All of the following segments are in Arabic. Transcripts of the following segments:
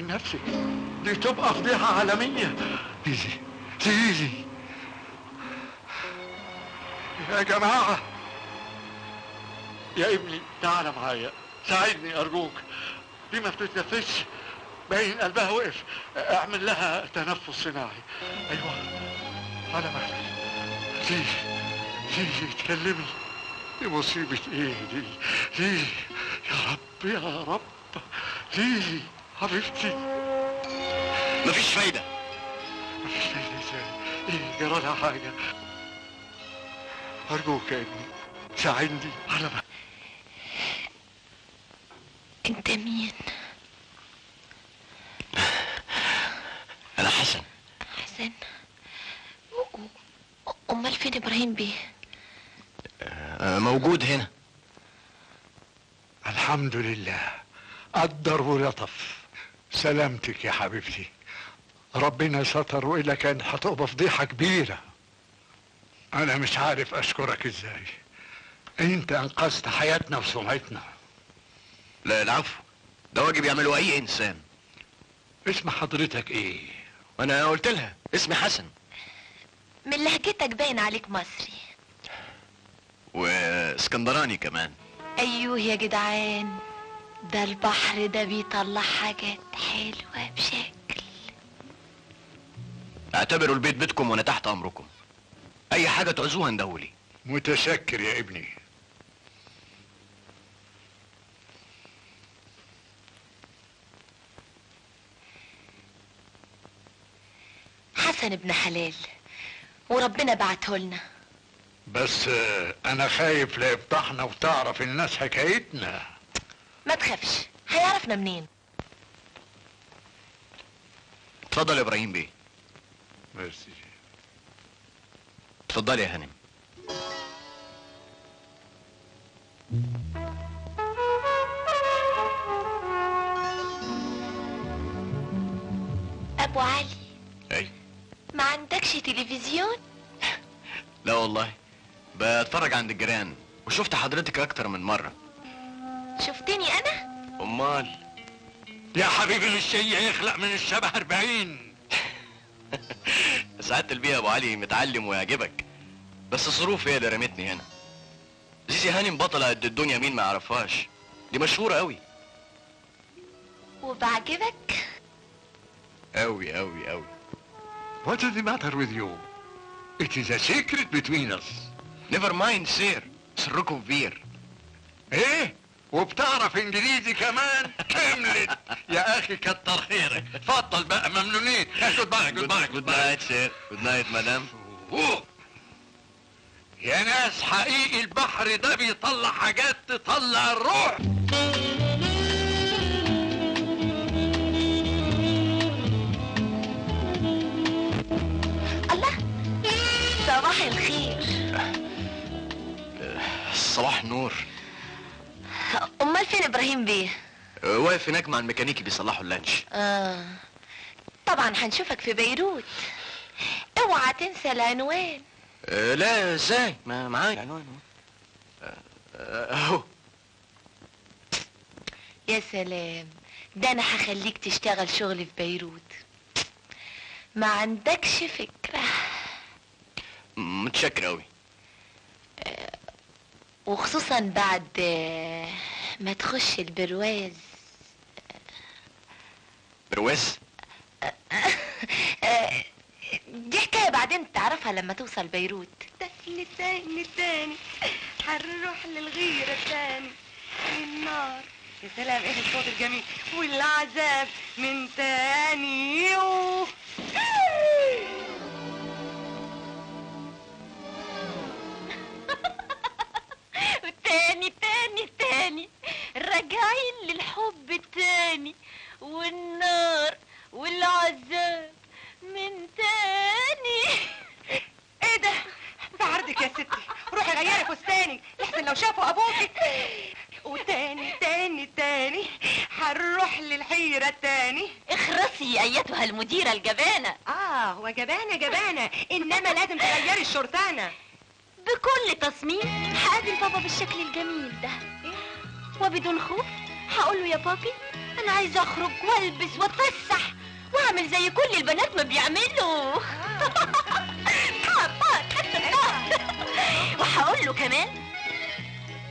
من نفسك، دي تبقى فضيحة عالمية. زيزي زيزي يا جماعة، يا ابني تعال معايا، ساعدني أرجوك، دي ما بتتنفسش، باين قلبها وقف، اعمل لها تنفس صناعي. أيوة على مهلك. زيزي زيزي اتكلمي، دي مصيبة ايه دي؟ زيزي يا رب يا رب، زيزي حبيبتي. مفيش فايدة. مفيش فايدة ازاي؟ ايه جرى لها حاجة؟ أرجوك يا ابني ساعدني على مهلك. انت مين؟ انا حسن. حسن؟ امال فين ابراهيم بيه؟ موجود هنا. الحمد لله، قدر ولطف. سلامتك يا حبيبتي، ربنا ستر، وإلا كانت هتبقى فضيحة كبيرة. أنا مش عارف أشكرك إزاي، أنت أنقذت حياتنا وسمعتنا. لا العفو، ده واجب يعمله اي انسان. اسم حضرتك ايه؟ وانا قلت لها اسمي حسن. من لهجتك باين عليك مصري واسكندراني كمان. ايوه يا جدعان، ده البحر ده بيطلع حاجات حلوة بشكل. اعتبروا البيت بيتكم وانا تحت امركم، اي حاجة تعوزوها ندولي. متشكر يا ابني. حسن ابن حلال وربنا بعته لنا. بس انا خايف لا يفضحنا وتعرف الناس حكايتنا. ما تخافش، هيعرفنا منين؟ اتفضل يا ابراهيم بيه. ميرسي. اتفضل يا هانم. ابو علي، اي ما عندكش تلفزيون؟ لا والله، بتفرج عند الجيران وشفت حضرتك اكتر من مرة. شفتني انا؟ امال يا حبيبي مش شيء يخلق من الشبه 40. سعادة البيه ابو علي متعلم ويعجبك، بس الظروف هي اللي رمتني هنا. زيزي هانم بطلة قد الدنيا، مين ما يعرفهاش، دي مشهورة قوي. وبعجبك؟ قوي قوي قوي. What is the matter with you? It is a secret between us. نيفر مايند سير، سركم كبير. ايه؟ وبتعرف انجليزي كمان؟ كملت يا اخي، كتر خيرك. اتفضل بقى، ممنونين. جود باي جود باي جود نايت سير. جود نايت مدام. يا ناس حقيقي البحر ده بيطلع حاجات تطلع الروح. الله، صباح الخير. صباح النور. امال فين ابراهيم بيه؟ واقف هناك مع الميكانيكي بيصلحوا اللانش. طبعا هنشوفك في بيروت، اوعى تنسى العنوان. لا ازاي، ما معايا عنوان اهو. يا سلام، ده انا هخليك تشتغل شغل في بيروت، ما عندكش فكرة. متشكر اوي. وخصوصا بعد ما تخش البرواز. برواز؟ دي حكاية بعدين تعرفها لما توصل بيروت. تاني تاني تاني هنروح للغيرة تاني، النار. يا سلام، ايه الصوت الجميل، والعذاب من تاني. تاني تاني تاني راجعين للحب تاني، والنار والعذاب من تاني. ايه ده؟ في عرضك يا ستي، روحي غيري فستانك لحسن لو شافوا ابوكي. وتاني تاني تاني هنروح للحيرة تاني. اخرسي ايتها المديرة الجبانة. وجبانة جبانة، انما لازم تغيري الشرطانة بكل تصميم هقابل بابا بالشكل الجميل ده، وبدون خوف هقول له يا بابي انا عايزه اخرج والبس واتفسح واعمل زي كل البنات ما بيعملوا. وهقول له كمان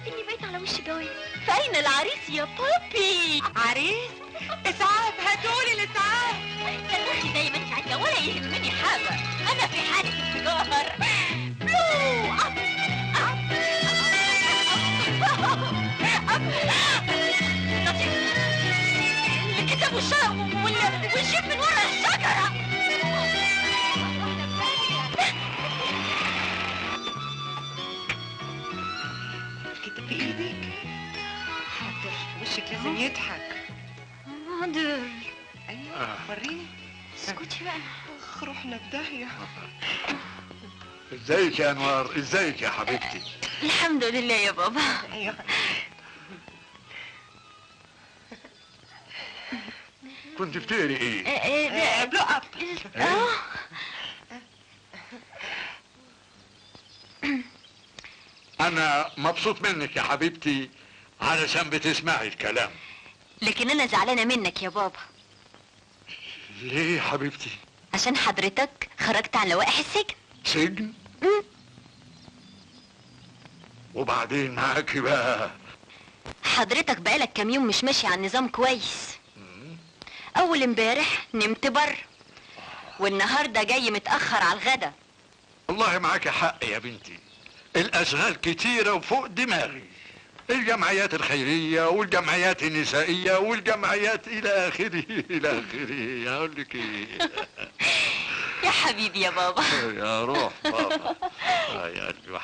اني بقيت على وش جواز. فاين العريس يا بابي؟ عريس؟ اسعاف، هاتولي الاسعاف. تدخلي زي ما انت عايزه ولا يهمني حاجه، انا في حاله انفجار. الكتاب والجيب من ورا الشجره. الكتاب في ايدك؟ حاضر، وشك لازم يضحك. حاضر. ايوه وريني. اسكتي بقى. اخ رحنا في داهيه. ازيك يا انوار؟ ازيك يا حبيبتي؟ الحمد لله يا بابا. ايوه. كنت بتقري ايه؟ ده بلو اب. انا مبسوط منك يا حبيبتي علشان بتسمعي الكلام. لكن انا زعلانه منك يا بابا ليه يا حبيبتي؟ عشان حضرتك خرجت عن لوائح السجن. سجن؟ وبعدين معاكي بقى؟ حضرتك بقالك كام يوم مش ماشي على النظام كويس. اول امبارح نمت بره والنهارده جاي متاخر على الغدا. والله معاكي حق يا بنتي، الاشغال كتيره وفوق دماغي، الجمعيات الخيريه والجمعيات النسائيه والجمعيات الى اخره الى اخره. اقول لك ايه؟ يا حبيبي يا بابا. يا روح بابا. يا قلبي.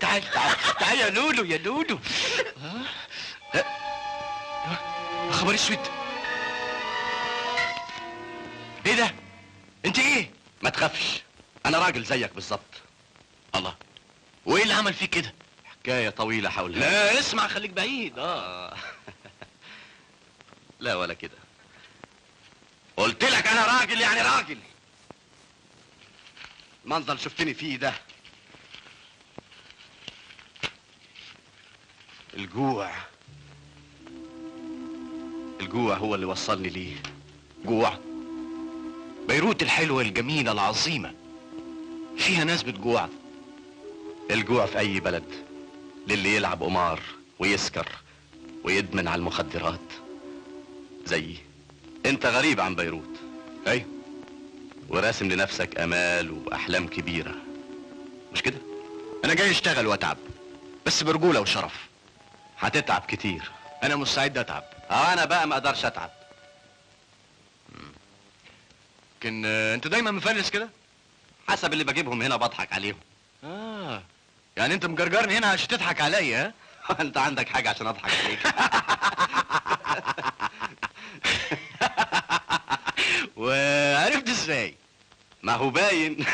تعال تعال تعال يا لولو يا لولو. خبر اسود. ايه ده؟ انت ايه؟ ما تخافش، انا راجل زيك بالظبط. الله، وايه اللي عمل فيك كده؟ حكايه طويله حولها. لا اسمع، خليك بعيد. لا ولا كده، قلت لك انا راجل يعني راجل. المنظر شفتني فيه ده، الجوع هو اللي وصلني ليه. جوع بيروت الحلوة الجميلة العظيمة فيها ناس بتجوع. الجوع في اي بلد للي يلعب قمار ويسكر ويدمن على المخدرات زيي. انت غريب عن بيروت، ايوه، وراسم لنفسك امال واحلام كبيرة، مش كده؟ انا جاي اشتغل واتعب، بس برجولة وشرف. هتتعب كتير، انا مستعد اتعب. انا بقى ما اقدرش اتعب. لكن انت دايما مفلس كده؟ حسب اللي بجيبهم هنا بضحك عليهم. يعني انت مجرجرني هنا عشان تضحك عليا؟ ها؟ انت عندك حاجة عشان اضحك عليك؟ وعرفت ازاي؟ ما هو باين.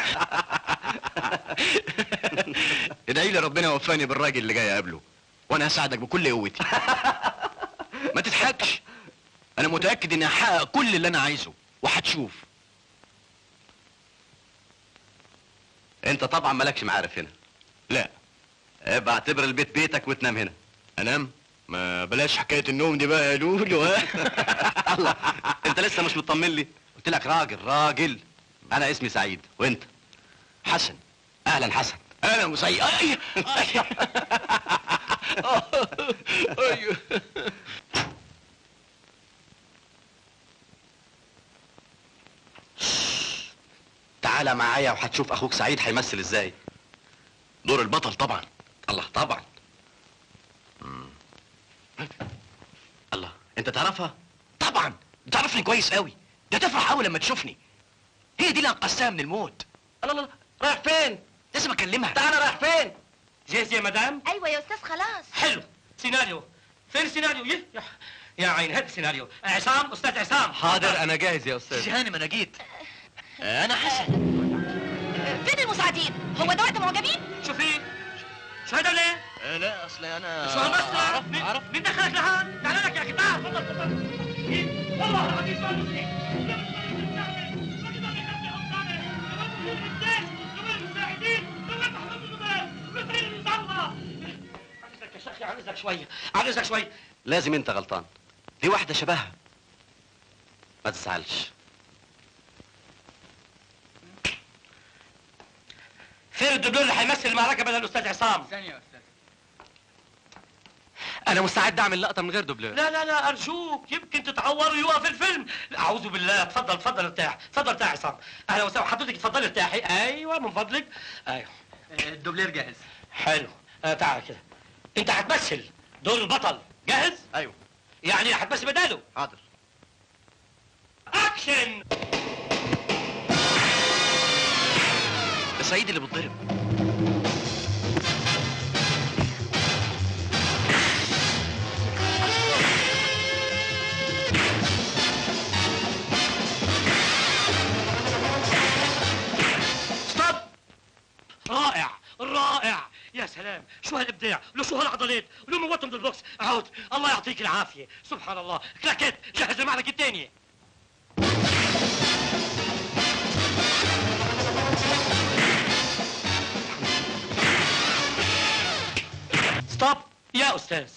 ادعي لي ربنا يوفقني بالراجل اللي جاي اقابله، وانا هساعدك بكل قوتي. ما تضحكش، انا متاكد اني هحقق كل اللي انا عايزه، وهتشوف. انت طبعا مالكش معارف هنا. لا، ابقى اعتبر البيت بيتك وتنام هنا. انام؟ ما بلاش حكايه النوم دي بقى يا لولو. ها؟ الله، انت لسه مش مطمن لي؟ قلت لك راجل راجل. انا اسمي سعيد، وانت؟ حسن. اهلا حسن. انا مسيء. ايوه. تعالى معايا وهتشوف اخوك سعيد هيمثل ازاي. دور البطل طبعا. الله طبعا. الله، انت تعرفها؟ طبعا بتعرفني كويس قوي. ده تفرح قوي لما تشوفني. هي دي اللي انقذتها من الموت. الله الله، رايح فين؟ لازم اكلمها. تعالى، رايح فين؟ جاهز يا مدام؟ ايوه يا استاذ خلاص. حلو. سيناريو. فين السيناريو؟ يا عين، هات السيناريو. عصام، استاذ عصام. حاضر، انا جاهز يا استاذ. جهانم انا جيت. انا حسن. فين المساعدين؟ هو ده وقت معجبين؟ شوفي، شو هذا ليه؟ لا اصل انا شو هالمسرح؟ اعرف. مين دخلك لهون؟ تعال لك يا اخي، تعال. تفضل. والله العظيم ما مسلم. عايزك شوي. لازم انت غلطان، دي واحدة شبهها. ما تزعلش. فين الدبلور اللي هيمثل المعركة بدل الأستاذ عصام؟ ثانية يا أستاذ. انا مستعد اعمل لقطة من غير دوبلور. لا أرجوك، يمكن تتعور ويوقف الفيلم. أعوذ بالله. تفضل ارتاح. تفضل ارتاح عصام. أهلا وسهلا. حضرتك اتفضلي ارتاحي. أيوه من فضلك. أيوه. الدوبلير جاهز. حلو. تعال كده. أنت هتمثل دور البطل. جاهز؟ ايوه. يعني هتمثل بداله. حاضر. أكشن. ده سعيد اللي بتضرب. ستوب. رائع. يا سلام، شو هالابداع، لو شو هالعضلات، ولو موتهم بالبوكس. عود. الله يعطيك العافيه. سبحان الله. كلاكيت. جهز المعركه الثانيه. ستوب. يا استاذ،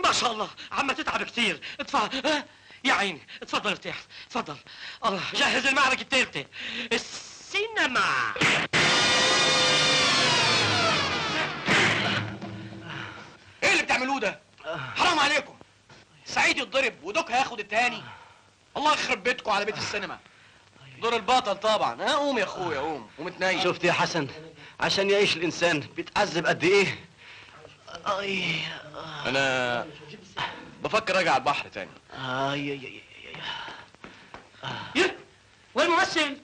ما شاء الله عم تتعب كثير. يا عيني، تفضل ارتاح. تفضل. الله، جهز المعركه الثالثه. السينما. ايه اللي بتعملوه ده؟ حرام عليكم. سعيد يتضرب ودوك هياخد التاني. الله يخرب بيتكم على بيت السينما. دور البطل طبعا. ها، قوم يا اخويا، قوم اتنين. شفت يا حسن، عشان يعيش الانسان بيتعذب قد ايه. انا بفكر ارجع البحر تاني. وين الممثل؟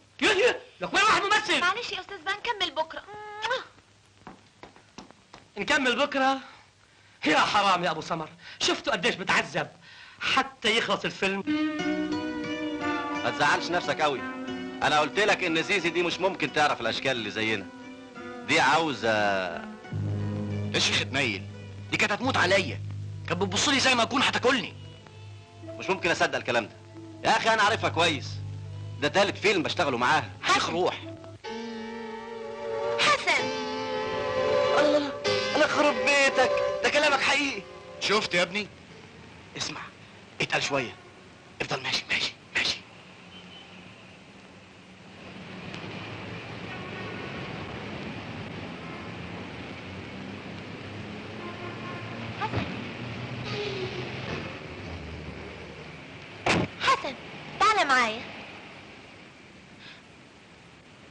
لك وين واحد ممثل؟ معلش يا استاذ بقى نكمل بكره. نكمل بكره. يا حرام يا ابو سمر، شفتوا قديش بتعذب حتى يخلص الفيلم. ما تزعلش نفسك قوي. انا قلت لك ان زيزي دي مش ممكن تعرف الاشكال اللي زينا. دي عاوزه. يا شيخ اتنيل، دي كانت هتموت عليا. كانت بتبص لي زي ما اكون هتاكلني. مش ممكن اصدق الكلام ده. يا اخي انا عارفها كويس، ده تالت فيلم بشتغله معاها. شيخ روح. حسن. الله، انا خرب بيتك، ده كلامك حقيقي. شفت يا ابني؟ اسمع، اتقل شويه. افضل ماشي. حسن، تعال معايا.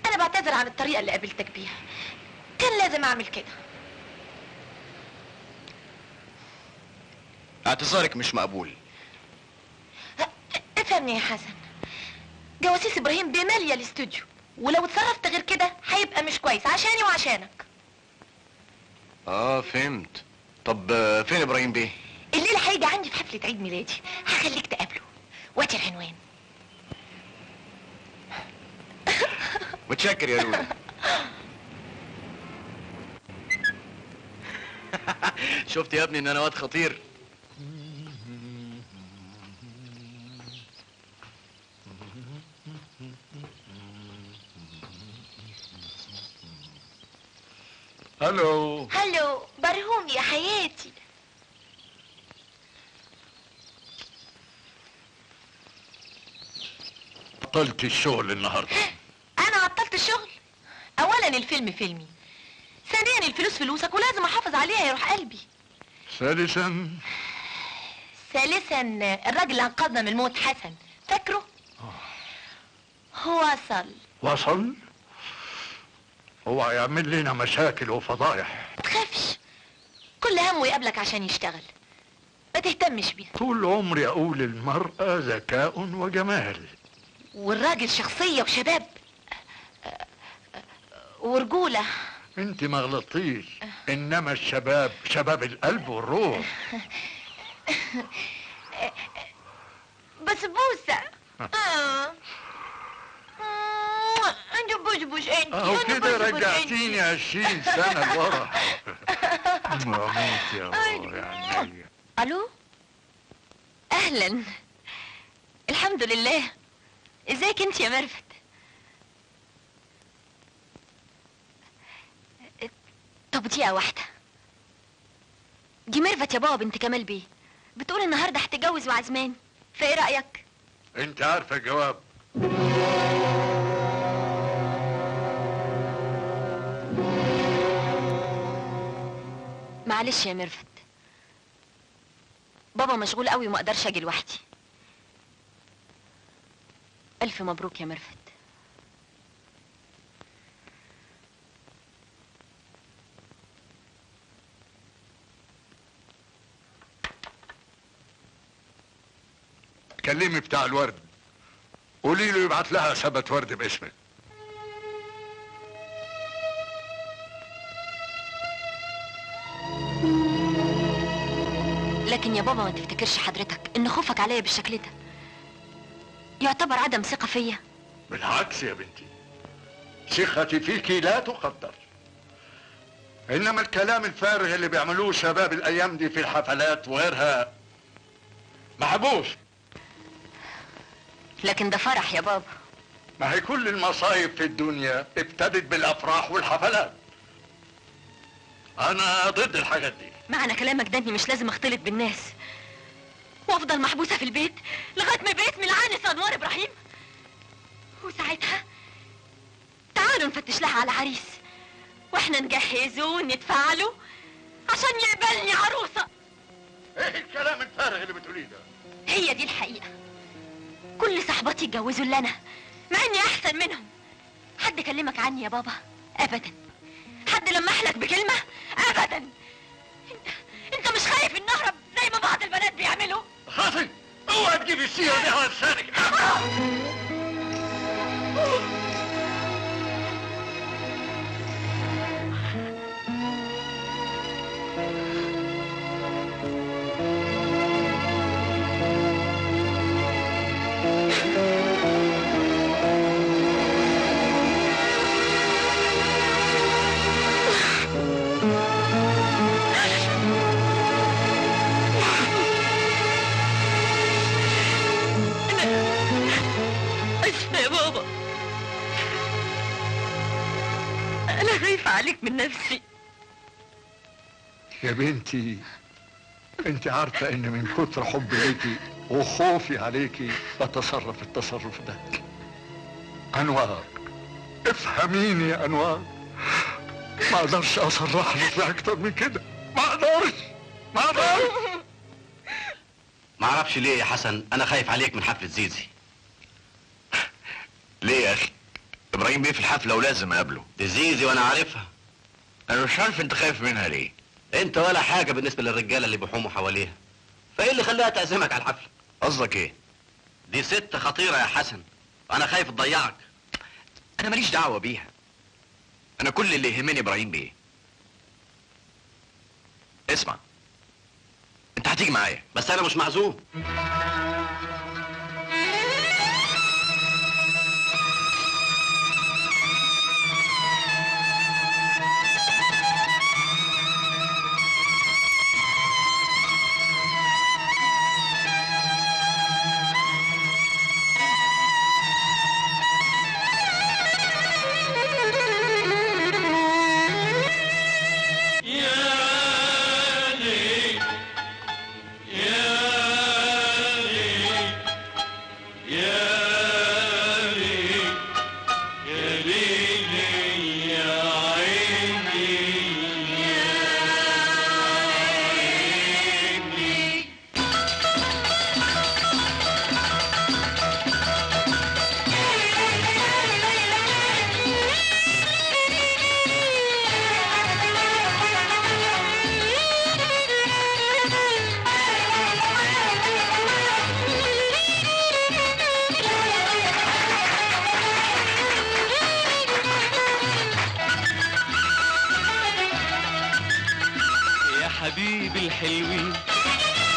انا بعتذر عن الطريقه اللي قابلتك بيها، كان لازم اعمل كده. اعتذارك مش مقبول. افهمني يا حسن، جواسيس ابراهيم بماليه الاستوديو، ولو اتصرفت غير كده هيبقى مش كويس عشاني وعشانك. فهمت. طب فين ابراهيم بيه؟ الليله هيجي عندي في حفله عيد ميلادي، هخليك تقابله. وادي العنوان. متشكر يا لولو. شفت يا ابني ان انا واد خطير؟ الو. هلو برهوم يا حياتي. عطلت الشغل النهارده. انا عطلت الشغل؟ اولا الفيلم فيلمي، ثانيا الفلوس فلوسك ولازم احافظ عليها يروح قلبي، ثالثا ثالثا الراجل اللي انقذنا من الموت حسن، فاكره؟ وصل. وصل. هو هيعمل لنا مشاكل وفضايح. تخافش، كل همه يقابلك عشان يشتغل، ما تهتمش بيها. طول عمري اقول المرأة ذكاء وجمال، والراجل شخصية وشباب ورجولة. انت ما غلطتيش، انما الشباب شباب القلب والروح. بس بوسة. انت بوش انت. اهو كده رجعتيني 20 سنة لورا. اموت يا الله يعني. الو، اهلا. الحمد لله. ازيك انت يا ميرفت؟ طب دقيقة واحدة. دي ميرفت يا بابا بنت كمال بيه، بتقول النهارده هتتجوز وعزمان، فايه رأيك؟ انت عارفة الجواب. معلش يا ميرفت، بابا مشغول قوي وما اقدرش اجي لوحدي. الف مبروك يا ميرفت. كلمي بتاع الورد، قولي له يبعت لها سبت ورد باسمك. لكن يا بابا ما تفتكرش حضرتك ان خوفك عليا بالشكل ده يعتبر عدم ثقة فيا؟ بالعكس يا بنتي، ثقتي فيكي لا تقدر. انما الكلام الفارغ اللي بيعملوه شباب الايام دي في الحفلات وغيرها محبوس. لكن ده فرح يا بابا. ما هي كل المصايب في الدنيا ابتدت بالافراح والحفلات. انا ضد الحاجات دي. معنى كلامك ده اني مش لازم اختلط بالناس وافضل محبوسة في البيت لغاية ما بقيت ملعانس انوار ابراهيم، وساعتها تعالوا نفتش لها على عريس واحنا نجهزه وندفع له عشان يقبلني عروسة. ايه الكلام الفارغ اللي بتقوليه ده؟ هي دي الحقيقة. كل صحباتي اتجوزوا الا انا، مع اني احسن منهم. حد كلمك عني يا بابا؟ ابدا. حد لمح لك بكلمة؟ ابدا. انت مش خايف ان اهرب زي ما بعض البنات بيعملوا؟ خاطي، اوعى تجيب السيرة دي على لسانك. اسفة يا بابا، انا خايفة عليك من نفسي. يا بنتي، انت عارفة ان من كتر حبي ليكي وخوفي عليكي بتصرف التصرف ده. انوار، افهميني يا انوار، ما اقدرش اصرح لك باكتر من كده. ما اقدرش. ما اعرفش ليه يا حسن، انا خايف عليك من حفلة زيزي. ليه يا اخي؟ ابراهيم بيه في الحفله ولازم اقابله. دي زيزي وانا عارفها. انا مش عارف انت خايف منها ليه. انت ولا حاجة بالنسبة للرجالة اللي بيحوموا حواليها، فايه اللي خلاها تعزمك على الحفلة؟ قصدك ايه؟ دي ست خطيرة يا حسن، انا خايف تضيعك. انا ماليش دعوه بيها، انا كل اللي يهمني ابراهيم بيه. اسمع، انت هتيجي معايا. بس انا مش معزوم. الحلوين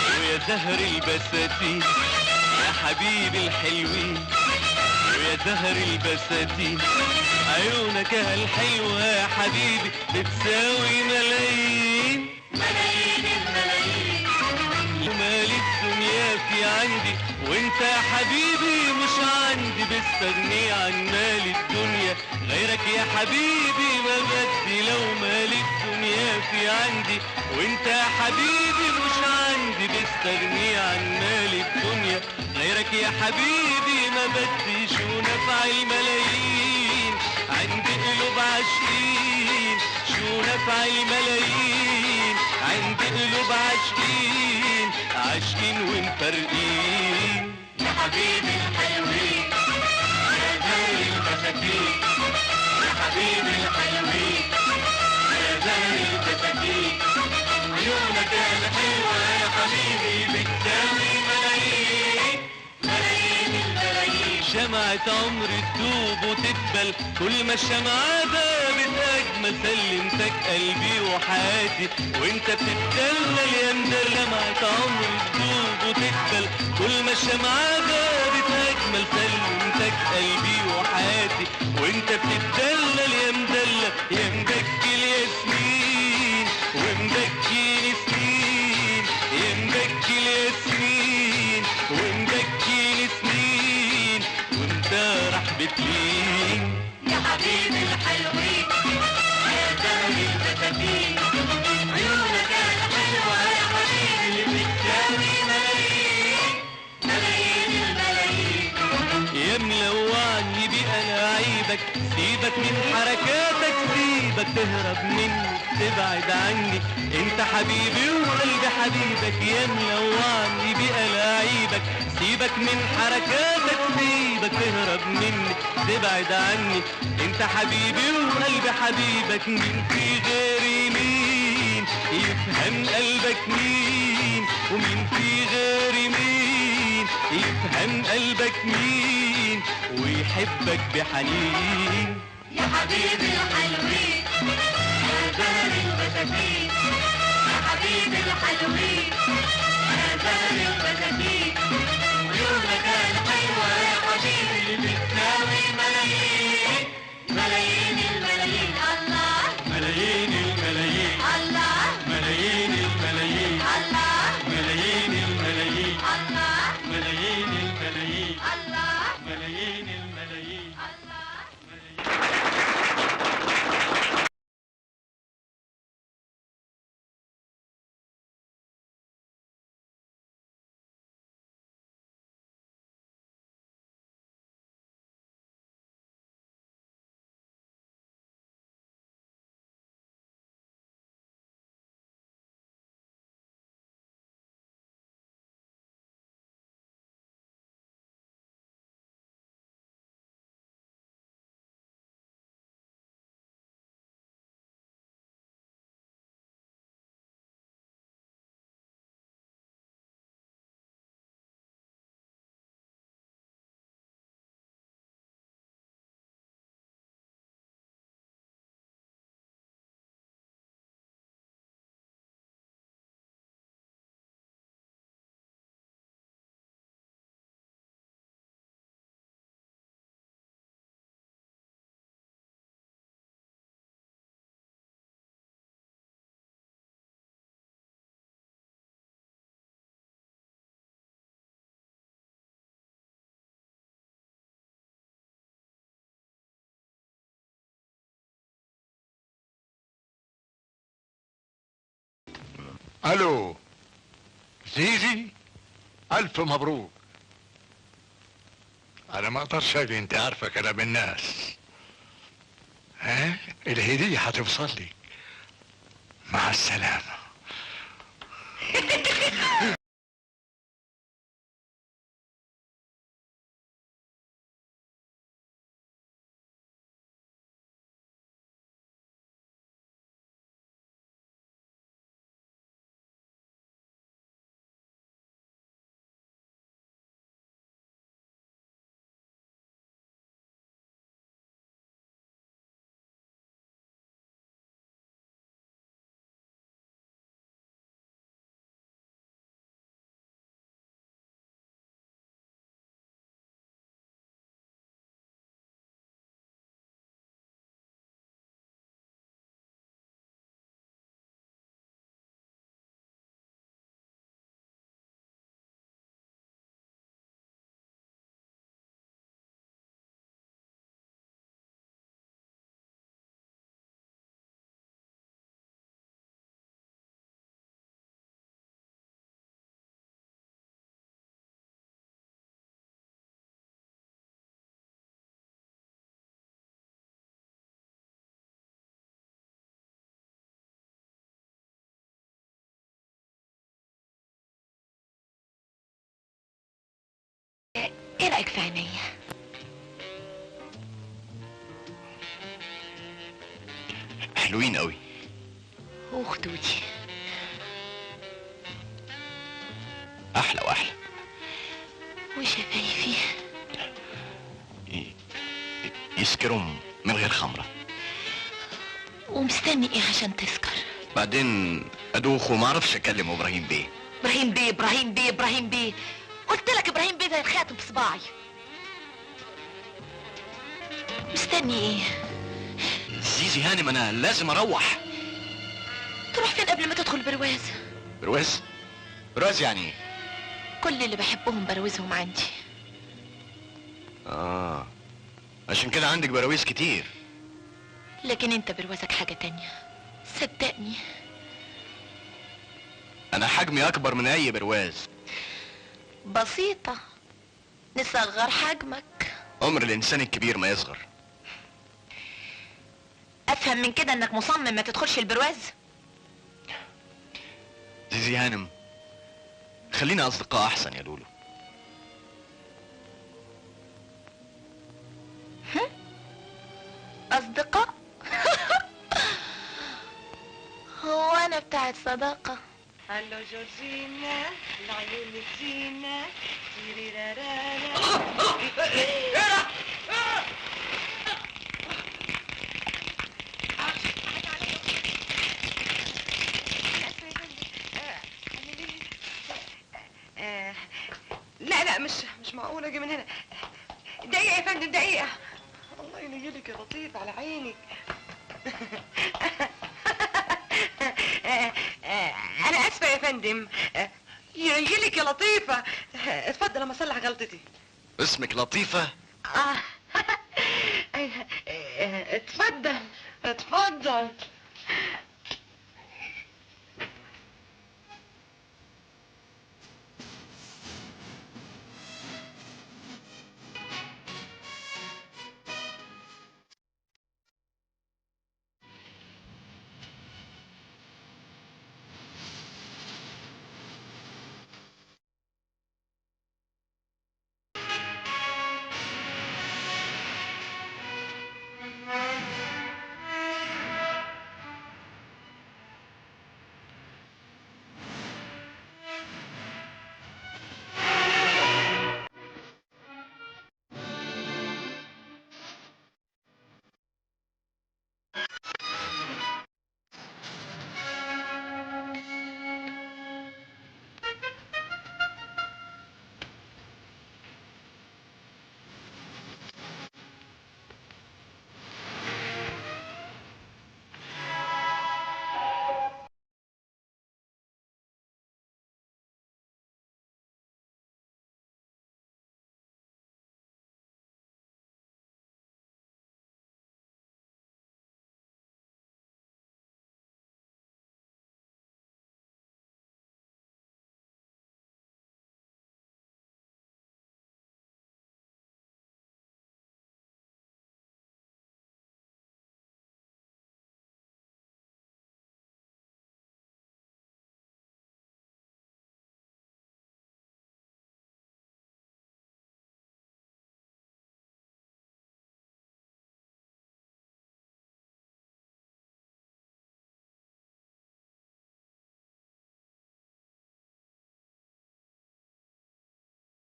ويا زهر البساتين، يا حبيبي الحلوين ويا زهر البساتين، عيونك الحلوة يا حبيبي بتساوي ملايين ملايين الملايين. ومال الدنيا في عندي وانت يا حبيبي مش عندي، بستغني عن مال الدنيا غيرك يا حبيبي ما بدي. لو مال الدنيا في عندي وانت يا حبيبي مش عندي، بستغني عن مال الدنيا غيرك يا حبيبي ما بدي. شو نفع الملايين عندي قلوب عاشقين، شو نفع الملايين عندي قلوب عاشقين، عاشقين ومفرقين. يا حبيبي الحلوين يا زهر البساتين، يا حبيبي الحلوين يا زهر البساتين، عيونك الحلوة يا حبيبي بتساوي ملايين ملايين الملايين. شمعة عمري تدوب وتدبل كل ما الشمعة دابت أجمل، سلمتك قلبي وحياتي وانت بتتدلل يا مدلل. شمعة عمري تدوب وتدبل كل ما الشمعة دابت أجمل، سلمتك قلبي وحياتي وانت بتتدلل يا مدلل. يا مبكي الياسمين ومبكيني سنين، يا مبكي الياسمين ومبكيني سنين، وانت راح بتلين. يا حبيبي الحلوين يا زهر البساتين، عيونك الحلوة يا حبيبي بتساوي ملايين ملايين الملايين. يا ملوعني بأنا عيبك، سيبك من حركاتك سيبك، تهرب مني تبعد عني انت حبيبي وقلبي حبيبك. يا ملوعني بأنا عيبك، سيبك من حركاتك سيبك، تهرب مني تبعد عني انت حبيبي وقلبي حبيبك. مين في غيري مين يفهم قلبك مين، ومين في غيري مين يفهم قلبك مين ويحبك بحنين. يا حبيبي الحلوين يا زهر البساتين، يا حبيبي الحلوين يا زهر البساتين، عيونك الحلوة يا حبيبي بتساوي ملايين ملايين الملايين. الله ملايين الملايين، الله ملايين الملايين، الله ملايين الملايين، الله ملايين الملايين، الله ملايين الملايين. الله. الو زيزي، الف مبروك. انا ما اقدرش اجي، انت عارفه كلام الناس. ها الهديه هتوصل لي. مع السلامه. حلوين قوي. وخدودي احلى واحلى. وشفايفي يسكرهم من غير خمره. ومستني ايه عشان تسكر؟ بعدين ادوخ وما اعرفش اكلم ابراهيم بيه. ابراهيم بيه ابراهيم بيه ابراهيم بيه، قلت لك ابراهيم بيه زي الخاتم في صباعي. مستني ايه؟ زيزي هانم انا لازم اروح. تروح فين قبل ما تدخل برواز؟ برواز؟ برواز يعني ايه؟ كل اللي بحبهم بروزهم عندي. عشان كده عندك براويز كتير. لكن انت بروازك حاجة تانية، صدقني. انا حجمي اكبر من اي برواز. بسيطة، نصغر حجمك. عمر الانسان الكبير ما يصغر. افهم من كده انك مصمم ما تدخلش البرواز؟ زيزي هانم خلينا اصدقاء احسن يا لولو. اصدقاء؟ هو انا بتاعت صداقة؟ الو جورجينا العيون الزينة تيريرارالا. لا مش معقول اجي من هنا. دقيقة يا فندم دقيقة. الله ينيلك يا لطيف على عينك. انا اسفة يا فندم. ينيلك يا لطيفة. اتفضل اما اصلح غلطتي. اسمك لطيفة؟ اتفضل اتفضل.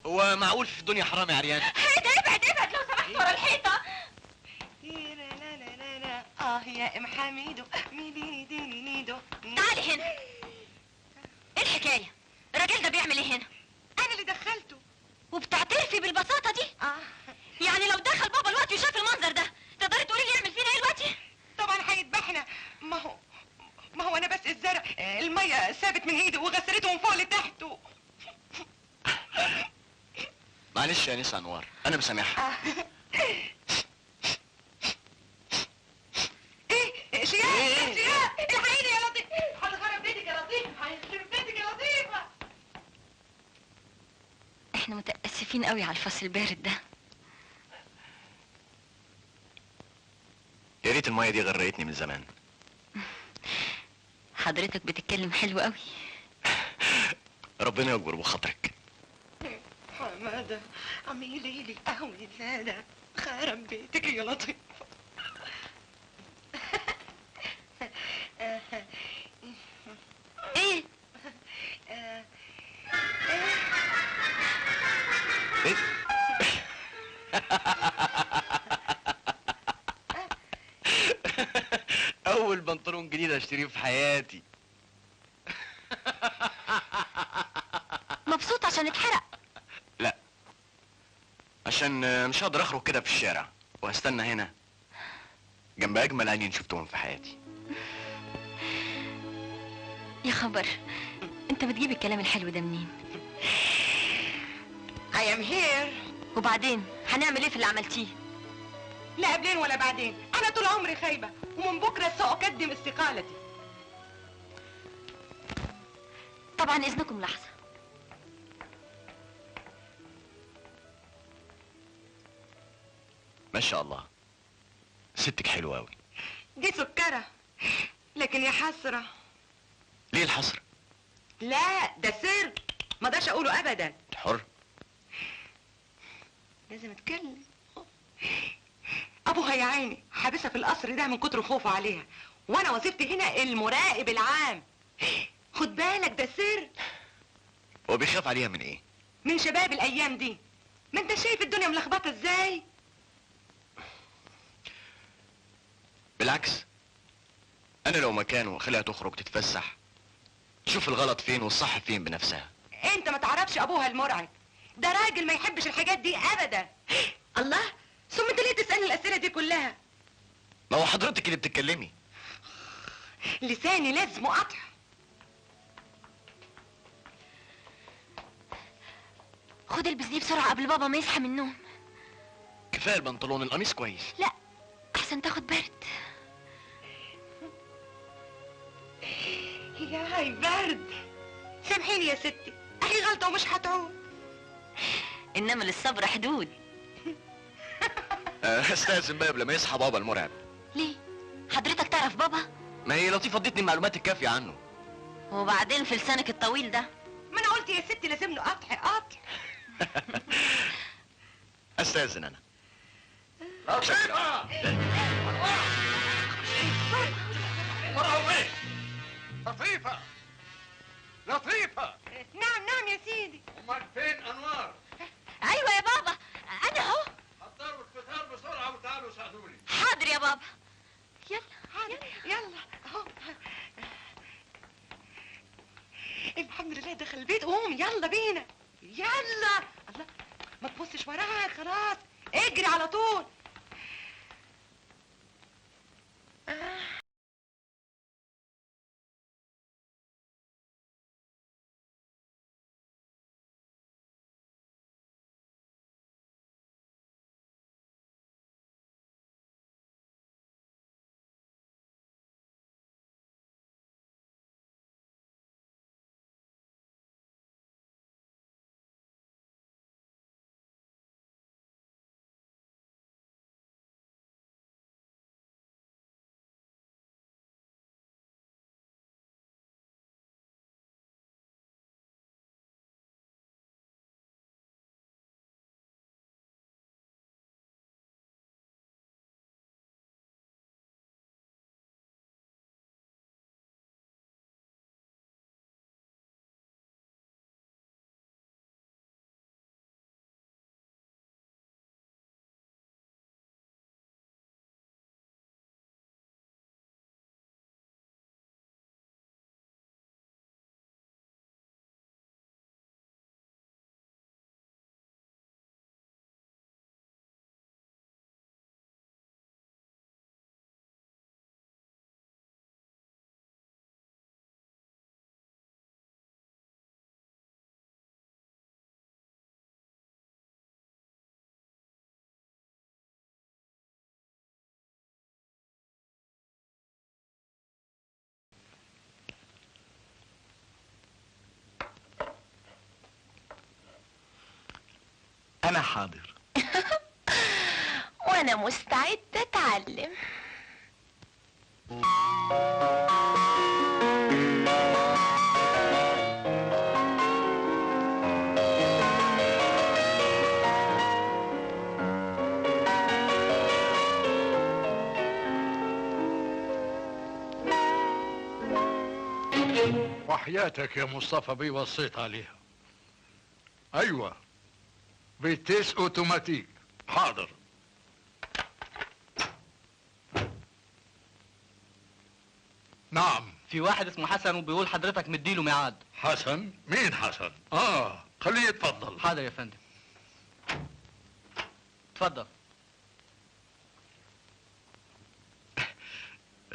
هو معقول في الدنيا حرام يا عريان؟ ابعد لو سمحت ورا الحيطة. يا ام حميدو ميديني ديني نيدو. تعالي هنا. ايه الحكاية؟ الراجل ده بيعمل ايه هنا؟ انا اللي دخلته. وبتعترفي بالبساطة دي؟ يعني لو دخل بابا الوقت وشاف المنظر ده تقدري تقولي لي يعمل فينا ايه دلوقتي؟ طبعا هيذبحنا. ما هو انا بس الزرع المية سابت من ايده وغسلته من فوق لتحت معلش يا نسا انوار انا مسامحها. ايه شياب الحقيني يا لطيف. هتخرب بيتك يا لطيف. هيخرب بيتك يا لطيفة. احنا متأسفين قوي على الفصل البارد ده. يا ريت المية دي غرقتني من زمان. حضرتك بتتكلم حلو قوي. ربنا يكبر بخاطرك. حمادة عميلي لي قهوة سادة. خرب بيتك يا لطيف. اشتريه في حياتي. مبسوط عشان اتحرق؟ لا، عشان مش هقدر اخرج كده في الشارع وهستنى هنا جنب اجمل عينين شفتهم في حياتي. يا خبر، انت بتجيب الكلام الحلو ده منين؟ I am here. وبعدين هنعمل ايه في اللي عملتيه؟ لا قبلين ولا بعدين، انا طول عمري خايبه ومن بكره سأقدم استقالتي. طبعا اذنكم لحظه. ما شاء الله، ستك حلوه قوي. دي سكره، لكن يا حسره. ليه الحسره؟ لا ده سر ما اقدرش اقوله ابدا. حر. لازم اتكلم. ابوها يا عيني حابسها في القصر ده من كتر خوفه عليها، وانا وظيفتي هنا المراقب العام. خد بالك ده سر. هو بيخاف عليها من ايه؟ من شباب الايام دي، ما انت شايف الدنيا ملخبطه ازاي. بالعكس، انا لو مكانه خليها تخرج تتفسح، تشوف الغلط فين والصح فين بنفسها. انت ما تعرفش ابوها المرعب ده، راجل ما يحبش الحاجات دي ابدا. الله، ثم انت ليه تسالني الاسئله دي كلها؟ ما هو حضرتك اللي بتتكلمي. لساني لازم قطع. خد البس دي بسرعه قبل بابا ما يصحى من النوم. كفايه البنطلون، القميص كويس. لا، احسن تاخد برد. يا هاي برد. سامحيني يا ستي، اهي غلطه ومش هتعود. انما للصبر حدود. استاذن بقى قبل ما يصحى بابا المرعب. ليه؟ حضرتك تعرف بابا؟ ما هي لطيفه ادتني المعلومات الكافيه عنه. وبعدين في لسانك الطويل ده. ما انا قلت يا ستي لازم له قطع قطع. استاذن انا. لطيفة! مرحبا بك. لطيفة! لطيفة! نعم نعم يا سيدي. امال فين انوار؟ ايوه يا بابا، انا اهو. حضروا الفطار بسرعة وتعالوا ساعدوني. حاضر يا بابا. يلا يلا اهو. الحمد لله دخل البيت، قوم يلا بينا. يلا. الله، ما تبصش وراك، خلاص اجري على طول. انا حاضر. وانا مستعد اتعلم. وحياتك يا مصطفى بيه وصيت عليها. ايوه، بيتيس اوتوماتيك. حاضر. نعم. في واحد اسمه حسن وبيقول حضرتك مديله ميعاد. حسن؟ مين حسن؟ خليه يتفضل. حاضر يا فندم. اتفضل.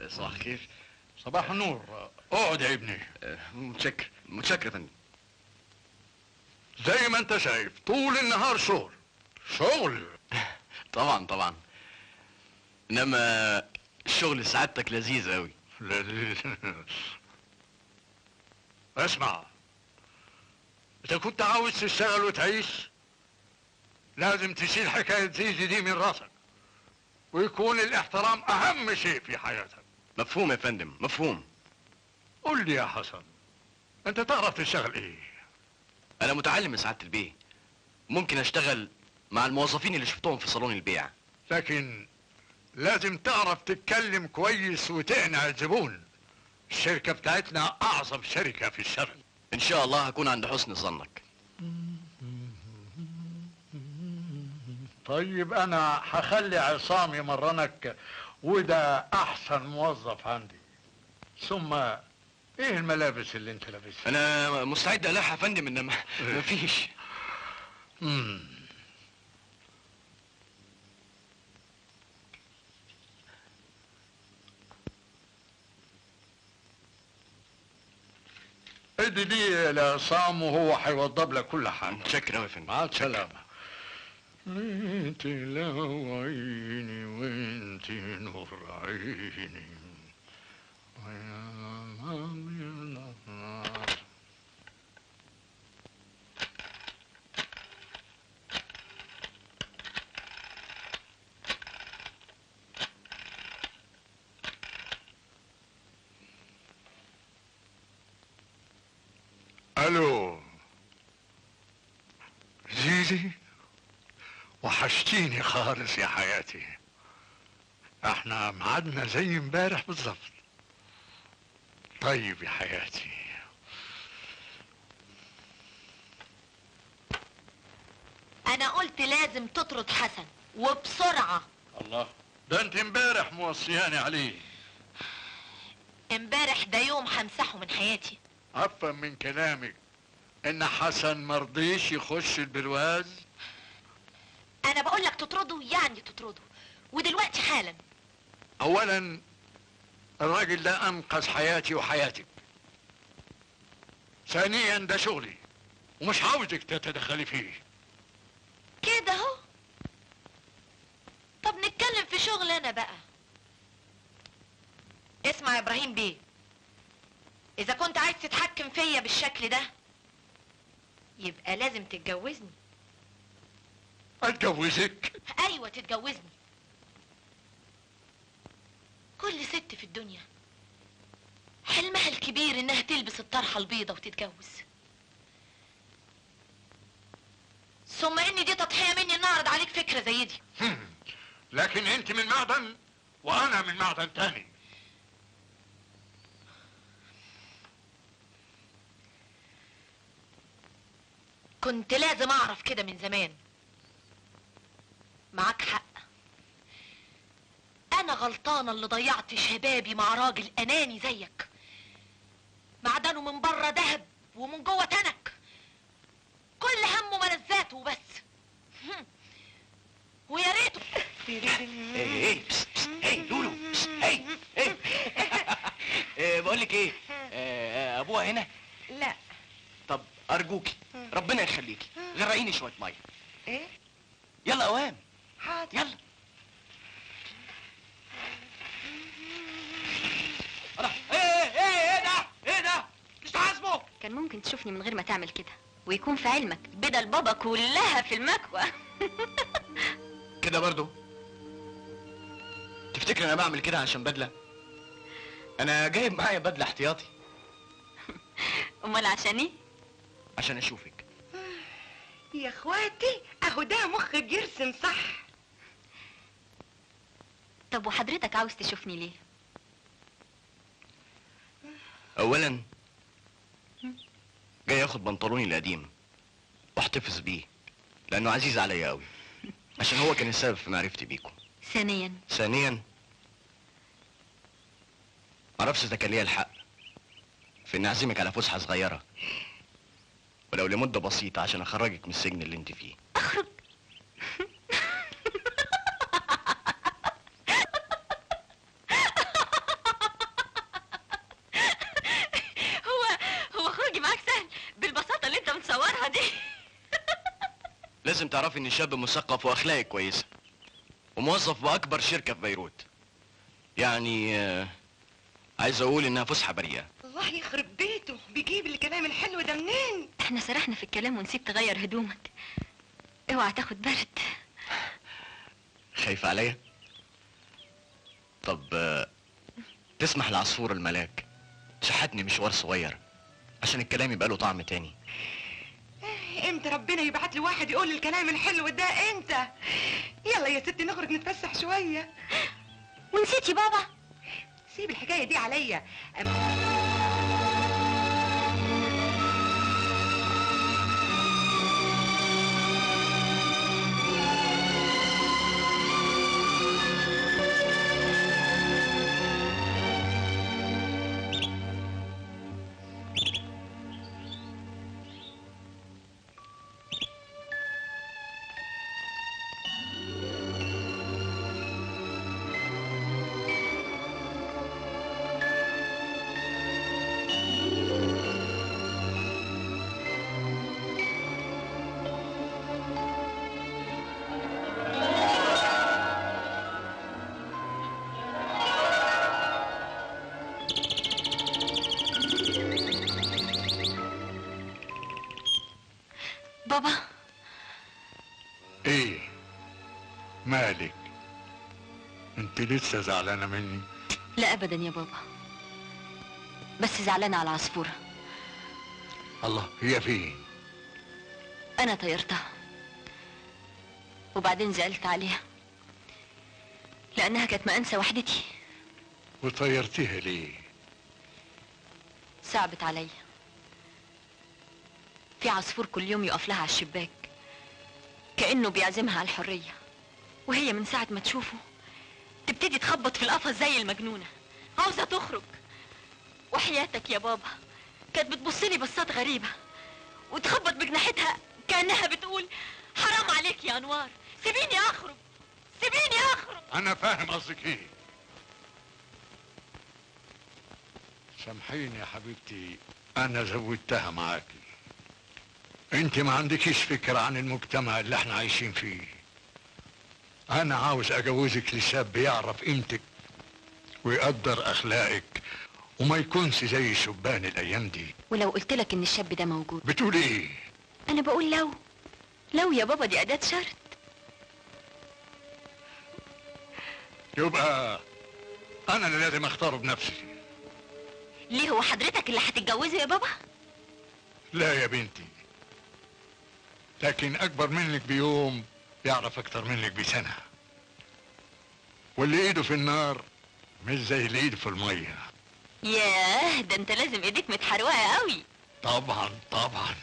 صباح الخير. صباح النور. اقعد يا ابني. متشكر متشكر يا فندم. زي ما انت شايف طول النهار شغل شغل. طبعا طبعا، انما الشغل سعادتك لذيذ قوي. لذيذ. اسمع، اذا كنت عاوز تشتغل وتعيش لازم تشيل حكاية زيزي دي من راسك، ويكون الاحترام اهم شيء في حياتك. مفهوم يا فندم، مفهوم. قول لي يا حسن، انت تعرف تشتغل ايه؟ انا متعلم يا سعادة البيه، ممكن اشتغل مع الموظفين اللي شفتهم في صالون البيع. لكن لازم تعرف تتكلم كويس وتقنع الزبون. الشركة بتاعتنا اعظم شركة في الشرق. ان شاء الله هكون عند حسن ظنك. طيب انا هخلي عصام يمرنك، وده احسن موظف عندي. ثم ايه الملابس اللي انت لابسها؟ انا مستعد الاحق يا فندم، انما مفيش. ادي دي لعصام وهو هيوضب لك كل حاجه. متشكر قوي يا فندم. مع السلامه. انت لو عيني وانت نور عيني. الو زيزي، وحشتيني خالص يا حياتي. احنا ميعادنا زي امبارح بالظبط. طيب يا حياتي. انا قلت لازم تطرد حسن وبسرعة. الله، ده انت امبارح موصياني عليه. امبارح ده يوم همسحه من حياتي. افهم من كلامك ان حسن مرضيش يخش البرواز. انا بقول لك تطرده يعني تطرده، ودلوقتي حالا. اولا الراجل ده انقذ حياتي وحياتك. ثانيا ده شغلي ومش عاوزك تتدخلي فيه. كده اهو. طب نتكلم في شغل انا بقى. اسمع يا ابراهيم بيه، اذا كنت عايز تتحكم فيا بالشكل ده يبقى لازم تتجوزني. اتجوزك؟ ايوه تتجوزني. كل ست في الدنيا حلمها الكبير انها تلبس الطرحة البيضة وتتجوز. ثم ان دي تضحية مني ان اعرض عليك فكرة زي دي. لكن انت من معدن وانا من معدن تاني. كنت لازم اعرف كده من زمان. معاك حق، انا غلطانة اللي ضيعت شبابي مع راجل اناني زيك، معدنه من بره دهب ومن جوه تنك، كل همه ملذاته وبس. ويا ريته. ايه لولو، ايه بقول لك ايه، ابوها هنا؟ لا. طب ارجوكي ربنا يخليكي غرقيني شويه ميه. ايه؟ يلا اوام. حاضر. يلا. ايه ده مش عازمه. كان ممكن تشوفني من غير ما تعمل كده، ويكون في علمك بدل بابا كلها في المكوى. كده برضو تفتكر انا بعمل كده عشان بدله؟ انا جايب معايا بدله احتياطي. امال عشان ايه؟ عشان اشوفك. يا اخواتي اهو ده مخك يرسم صح. طب وحضرتك عاوز تشوفني ليه؟ اولا جاي اخد بنطلوني القديم واحتفظ بيه لانه عزيز عليا قوي، عشان هو كان السبب في معرفتي بيكم. ثانيا معرفش اذا كان ليا الحق في اني اعزمك على فسحه صغيره، ولو لمده بسيطه عشان اخرجك من السجن اللي انت فيه. اخرج؟ هو خروجي معاك سهل بالبساطه اللي انت متصورها دي؟ لازم تعرفي اني شاب مثقف واخلاقي كويسه، وموظف باكبر شركه في بيروت. يعني عايز اقول انها فسحه بريئه. الله يخرب بيته، بيجيب الكلام الحلو ده منين؟ احنا سرحنا في الكلام ونسيب تغير هدومك. اوعى تاخد برد. خايفه عليا؟ طب تسمح لعصفور الملاك شحتني مشوار صغير عشان الكلام يبقى له طعم تاني. امتى ربنا يبعت لي واحد يقول لي الكلام الحلو ده؟ انت يلا يا ستي نخرج نتفسح شويه. ونسيتي بابا؟ سيب الحكايه دي عليا. بابا. ايه مالك؟ انت لسه زعلانه مني؟ لا ابدا يا بابا، بس زعلانه على العصفوره. الله، هي فين؟ انا طيرتها وبعدين زعلت عليها لانها كانت مأنسة وحدتي. وطيرتيها ليه؟ صعبت عليا. في عصفور كل يوم يقف لها على الشباك كأنه بيعزمها على الحرية، وهي من ساعة ما تشوفه تبتدي تخبط في القفص زي المجنونة، عاوزة تخرج. وحياتك يا بابا كانت بتبصلي بصات غريبة وتخبط بجناحتها كأنها بتقول حرام عليك يا انوار، سيبيني اخرج، سيبيني اخرج. انا فاهم قصدك ايه. سامحيني يا حبيبتي، انا زودتها معاكي. انت ما عندكيش فكرة عن المجتمع اللي احنا عايشين فيه. انا عاوز اجوزك لشاب يعرف قيمتك ويقدر اخلاقك وما يكونش زي شبان الايام دي. ولو قلت لك ان الشاب ده موجود؟ بتقول ايه؟ انا بقول لو يا بابا، دي اداة شرط. يبقى انا اللي لازم اختاره بنفسي. ليه، هو حضرتك اللي هتتجوزه يا بابا؟ لا يا بنتي، لكن اكبر منك بيوم يعرف اكتر منك بسنة، واللي ايده في النار مش زي اللي ايده في المية. ياه، ده انت لازم ايديك متحروقة قوي. طبعا طبعا.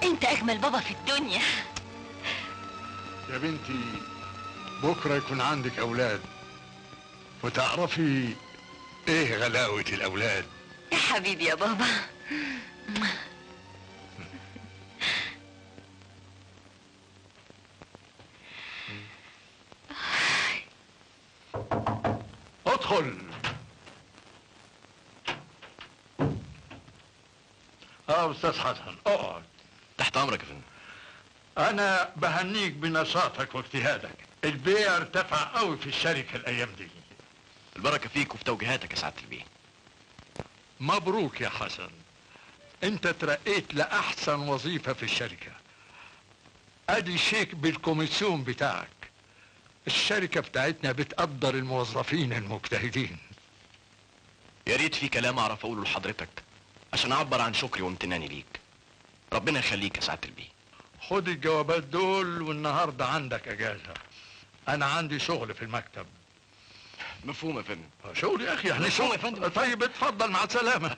انت اجمل بابا في الدنيا. يا بنتي بكرة يكون عندك اولاد وتعرفي ايه غلاوة الاولاد. يا حبيبي يا بابا. ادخل. استاذ حسن اقعد. تحت امرك يا فندم. انا بهنيك بنشاطك واجتهادك. البيع ارتفع قوي في الشركة الايام دي. البركه فيك وفي توجيهاتك يا سعاده البيه. مبروك يا حسن، انت ترقيت لاحسن وظيفة في الشركة. ادي شيك بالكوميسيون بتاعك. الشركة بتاعتنا بتقدر الموظفين المجتهدين. يا ريت في كلام اعرف اقوله لحضرتك عشان اعبر عن شكري وامتناني ليك. ربنا يخليك يا سعاده البيه. خد الجوابات دول، والنهارده عندك اجازة. انا عندي شغل في المكتب. مفهوم يا فندم. شغل يا اخي، يعني مفهوم شغل يا فندم. طيب اتفضل، مع السلامة.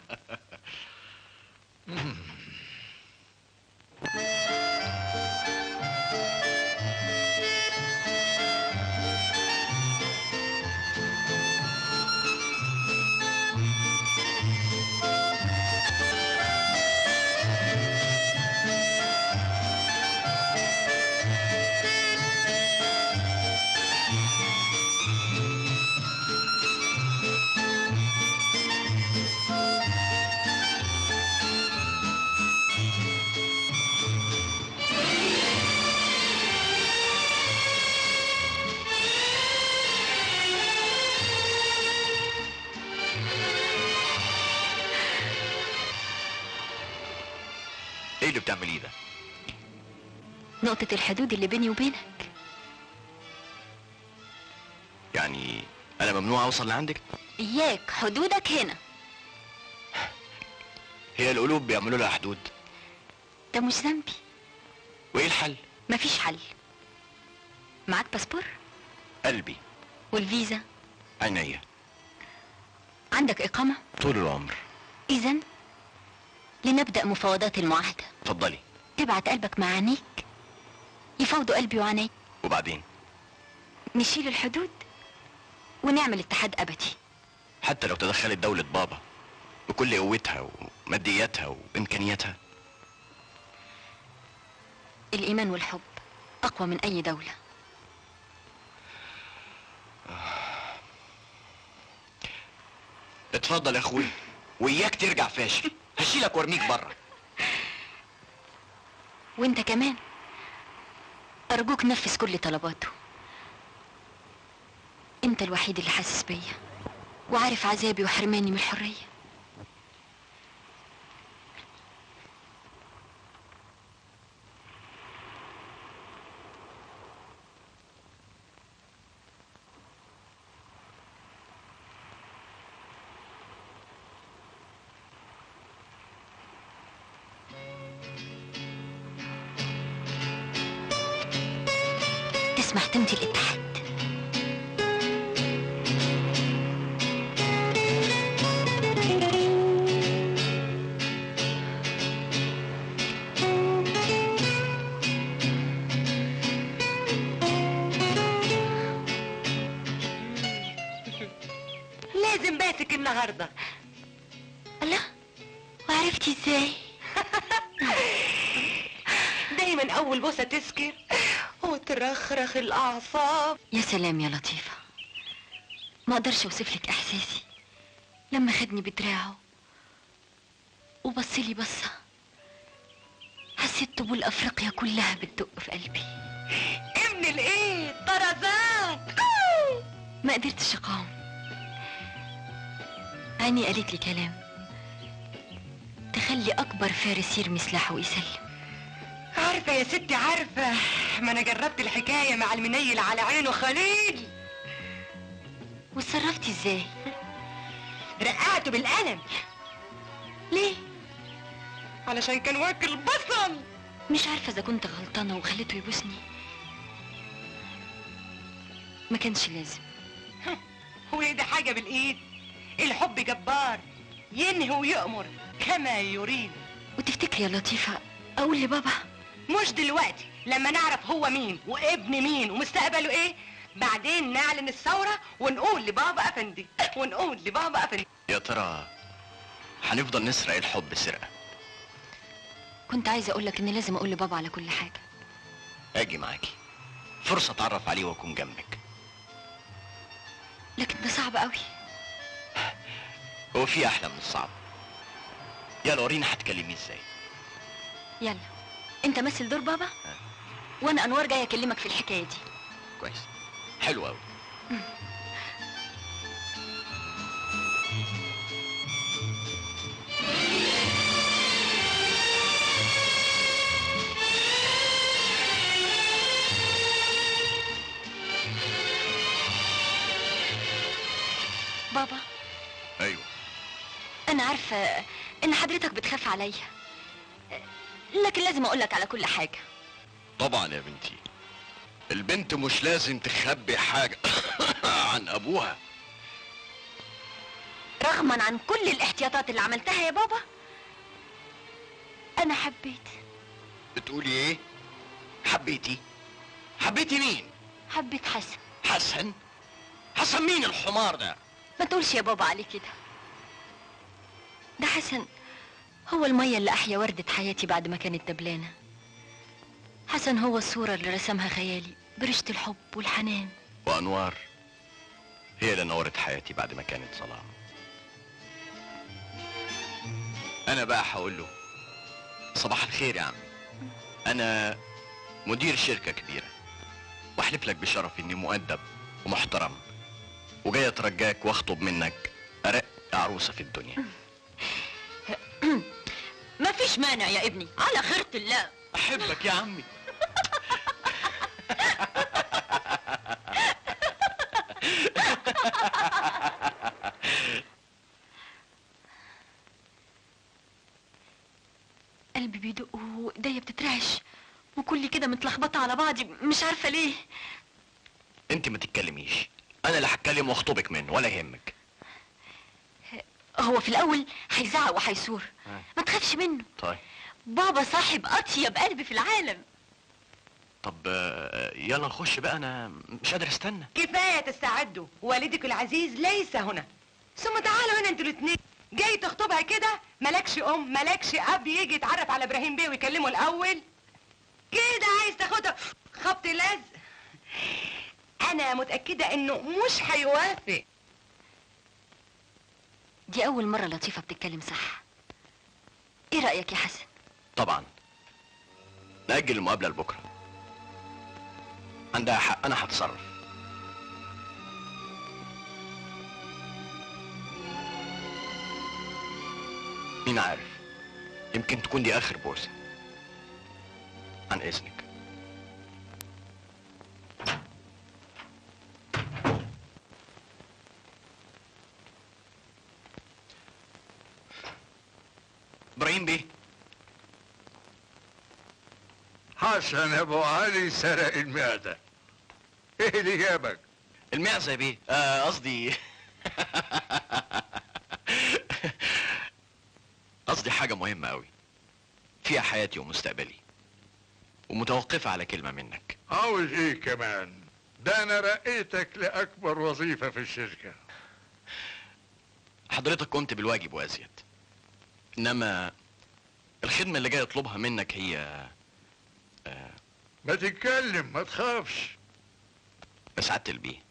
ايه اللي بتعمليه ده؟ نقطة الحدود اللي بيني وبينك. يعني انا ممنوع اوصل لعندك؟ إياك، حدودك هنا. هي القلوب بيعملوا لها حدود؟ ده مش ذنبي. وايه الحل؟ مفيش حل. معاك باسبور؟ قلبي. والفيزا؟ عينيا. عندك إقامة؟ طول العمر. إذن لنبدأ مفاوضات المعاهدة. اتفضلي. تبعت قلبك مع عينيك يفاوضوا قلبي وعيني. وبعدين؟ نشيل الحدود ونعمل اتحاد أبدي. حتى لو تدخلت دولة بابا بكل قوتها ومادياتها وإمكانياتها؟ الإيمان والحب أقوى من أي دولة. اتفضل يا اخوي، وإياك ترجع فاشل، هشيلك وارميك بره. وانت كمان أرجوك نفذ كل طلباته. انت الوحيد اللي حاسس بيا وعارف عذابي وحرماني من الحرية. تسمح تمضي الاتحاد؟ لازم باسك النهارده. الله، وعرفتي ازاي؟ دايما اول بوسه تسكر وترخرخ الاعصاب. يا سلام يا لطيفة، ما اقدرش اوصف لك احساسي لما خدني بدراعه وبصلي بصة حسيت طبول افريقيا كلها بتدق في قلبي. ابن الايه طرزان. ما قدرتش اقاوم. عيني قالت لي كلام تخلي اكبر فارس يرمي سلاحه ويسلم. عارفه يا ستي عارفه، ما انا جربت الحكايه مع المنيل على عينه خليل. واتصرفتي ازاي؟ رقعته بالقلم. ليه؟ علشان كان واكل بصل. مش عارفه اذا كنت غلطانه وخليته يبوسني. ما كانش لازم. هو ده حاجه بالايد؟ الحب جبار ينهي ويأمر كما يريد. وتفتكري يا لطيفه اقول لبابا؟ مش دلوقتي، لما نعرف هو مين وابن مين ومستقبله ايه، بعدين نعلن الثورة ونقول لبابا افندي ونقول لبابا افندي. يا ترى هنفضل نسرق الحب سرقة؟ كنت عايزه اقول لك اني لازم اقول لبابا على كل حاجه. اجي معاكي، فرصة اتعرف عليه واكون جنبك. لكن ده صعب قوي. هو في احلى من الصعب؟ يلا ورينا هتكلميه ازاي. يلا انت مثل دور بابا وانا انوار جاي اكلمك في الحكايه دي. كويس، حلو قوي. بابا. ايوه. انا عارفه ان حضرتك بتخاف عليا، لكن لازم اقولك على كل حاجه. طبعا يا بنتي، البنت مش لازم تخبي حاجة عن ابوها. رغما عن كل الاحتياطات اللي عملتها يا بابا انا حبيت. بتقولي ايه؟ حبيتي؟ حبيتي مين؟ حبيت حسن. حسن؟ حسن مين الحمار ده؟ ما تقولش يا بابا عليه كده. ده حسن هو المية اللي احيا وردة حياتي بعد ما كانت دبلانة. حسن هو الصورة اللي رسمها خيالي بريشة الحب والحنان. وانوار هي اللي نورت حياتي بعد ما كانت ظلام. انا بقى هقول له صباح الخير يا عمي، انا مدير شركة كبيرة واحلف لك بشرف اني مؤدب ومحترم وجاي اترجاك واخطب منك ارق عروسة في الدنيا. ما فيش مفيش مانع يا ابني، على خيرة الله. احبك يا عمي. قلبي بيدق وايديا بتترعش وكل كده متلخبطه على بعضي، مش عارفه ليه. انت ما تتكلميش، انا اللي هتكلم واخطبك منه ولا يهمك. هو في الاول هيزعق وهيثور، ما تخافش منه. طيب بابا صاحب اطيب قلب في العالم. طب يلا نخش بقى، انا مش قادر استنى. كفايه تستعدوا، والدك العزيز ليس هنا. ثم تعالوا هنا انتوا الاثنين. جاي تخطبها كده، مالكش ام مالكش اب يجي يتعرف على ابراهيم بيه ويكلمه الاول كده. عايز تاخدها خبط لزق. انا متاكده انه مش هيوافق. دي اول مره لطيفه بتتكلم صح. ايه رايك يا حسن؟ طبعا نأجل المقابلة لبكرة. عندها حق، انا هتصرف. مين عارف، يمكن تكون دي اخر بوسة. عن اذنك. ابراهيم بيه. حسن ابو علي سرق المعدة. ايه اللي جابك؟ المعزة يا بيه، قصدي قصدي حاجة مهمة أوي فيها حياتي ومستقبلي، ومتوقفة على كلمة منك. عاوز ايه كمان؟ ده انا رقيتك لاكبر وظيفة في الشركة. حضرتك قمت بالواجب وازيد، انما الخدمة اللي جاي اطلبها منك هي ما تتكلم، ما تخافش. يا سعادة البيه،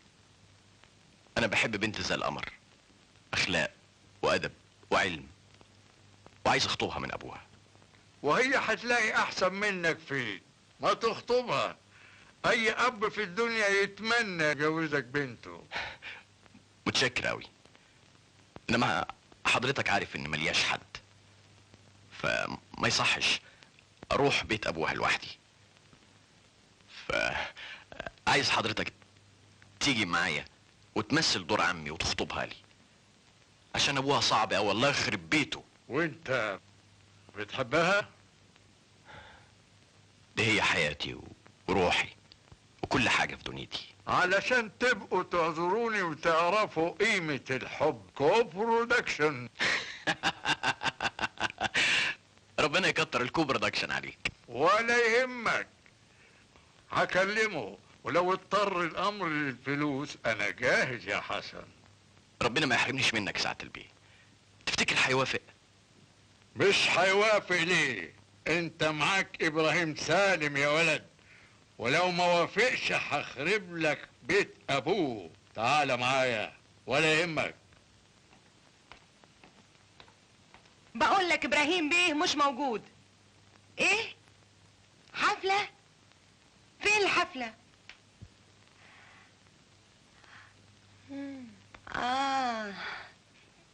انا بحب بنت زي القمر، اخلاق وادب وعلم، وعايز اخطبها من ابوها. وهي هتلاقي احسن منك فين؟ ما تخطبها. اي اب في الدنيا يتمنى يجوزك بنته. متشكر اوي، انما حضرتك عارف ان ملياش حد، فما يصحش اروح بيت ابوها لوحدي. عايز حضرتك تيجي معايا وتمثل دور عمي وتخطبها لي، عشان ابوها صعب اوي، الله يخرب بيته. وانت بتحبها؟ دي هي حياتي وروحي وكل حاجة في دنيتي. علشان تبقوا تعذروني وتعرفوا قيمة الحب. كوبرودكشن. ربنا يكتر الكوبرودكشن عليك. ولا يهمك، هكلمه، ولو اضطر الامر للفلوس انا جاهز يا حسن. ربنا ما يحرمنيش منك يا سعادة البيه. تفتكر هيوافق؟ مش هيوافق ليه؟ انت معاك ابراهيم سالم يا ولد، ولو ما وافقش هخرب لك بيت ابوه. تعال معايا ولا يهمك. بقول لك ابراهيم بيه مش موجود. ايه؟ حفلة؟ فين الحفلة؟